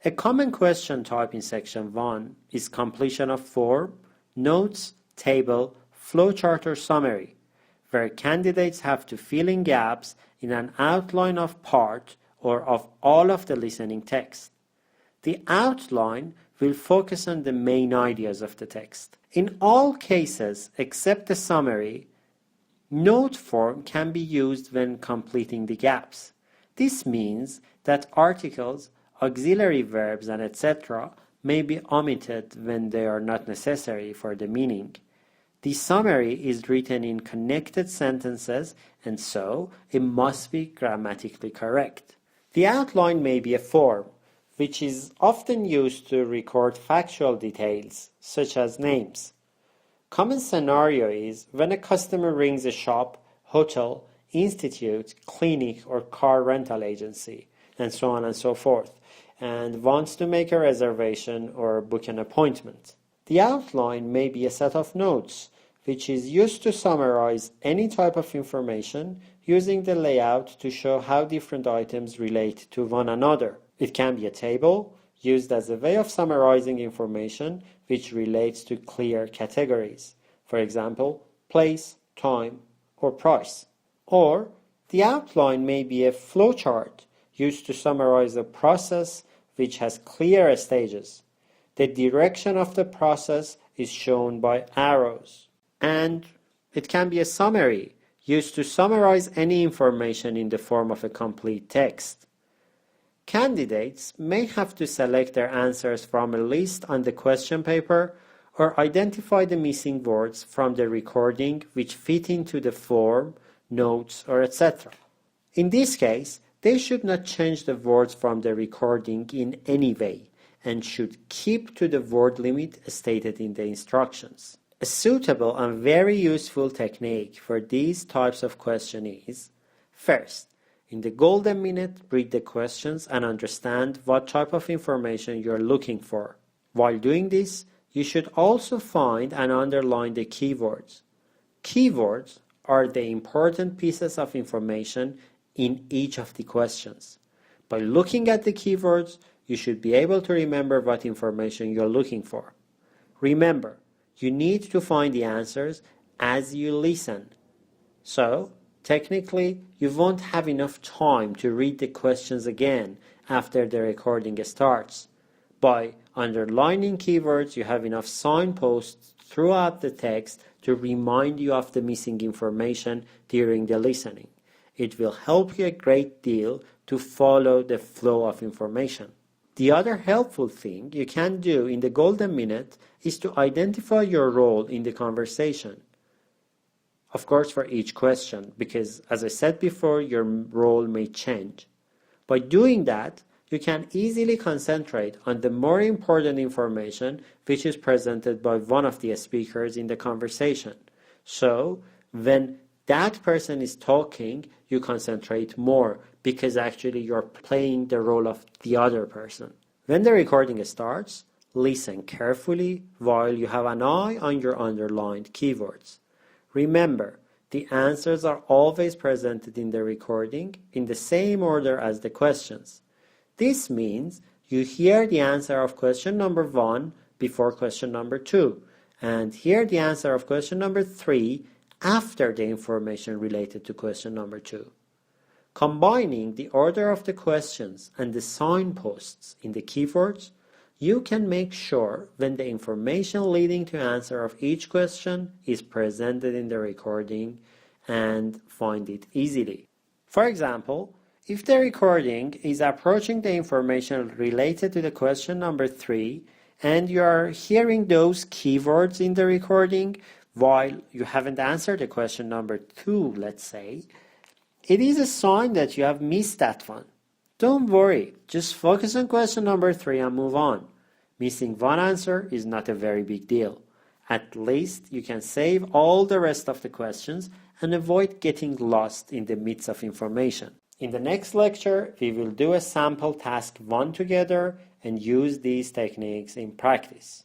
A common question type in section 1 is completion of form, notes, table, flowchart or summary, where candidates have to fill in gaps in an outline of part or of all of the listening text. The outline will focus on the main ideas of the text. In all cases except the summary, note form can be used when completing the gaps. This means that articles, auxiliary verbs, and etc. may be omitted when they are not necessary for the meaning. The summary is written in connected sentences, and so it must be grammatically correct. The outline may be a form, which is often used to record factual details, such as names. Common scenario is when a customer rings a shop, hotel, institute, clinic, or car rental agency, and so on and so forth, and wants to make a reservation or book an appointment. The outline may be a set of notes, which is used to summarize any type of information using the layout to show how different items relate to one another. It can be a table used as a way of summarizing information which relates to clear categories, for example, place, time, or price. Or the outline may be a flowchart used to summarize a process which has clear stages. The direction of the process is shown by arrows. And it can be a summary used to summarize any information in the form of a complete text. Candidates may have to select their answers from a list on the question paper or identify the missing words from the recording which fit into the form, notes, or etc. In this case, they should not change the words from the recording in any way and should keep to the word limit stated in the instructions. A suitable and very useful technique for these types of questions is, first, in the golden minute, read the questions and understand what type of information you're looking for. While doing this, you should also find and underline the keywords. Keywords are the important pieces of information in each of the questions. By looking at the keywords, you should be able to remember what information you're looking for. Remember, you need to find the answers as you listen. So, technically, you won't have enough time to read the questions again after the recording starts. By underlining keywords, you have enough signposts throughout the text to remind you of the missing information during the listening. It will help you a great deal to follow the flow of information. The other helpful thing you can do in the golden minute is to identify your role in the conversation. Of course, for each question, because as I said before, your role may change. By doing that, you can easily concentrate on the more important information which is presented by one of the speakers in the conversation. So, when that person is talking, you concentrate more because actually you're playing the role of the other person. When the recording starts, listen carefully while you have an eye on your underlined keywords. Remember, the answers are always presented in the recording in the same order as the questions. This means you hear the answer of question number 1 before question number 2, and hear the answer of question number 3 after the information related to question number 2. Combining the order of the questions and the signposts in the keywords, you can make sure when the information leading to answer of each question is presented in the recording and find it easily. For example, if the recording is approaching the information related to the question number 3 and you are hearing those keywords in the recording while you haven't answered the question number 2, let's say, it is a sign that you have missed that one. Don't worry, just focus on question number 3 and move on. Missing one answer is not a very big deal. At least you can save all the rest of the questions and avoid getting lost in the midst of information. In the next lecture, we will do a sample task 1 together and use these techniques in practice.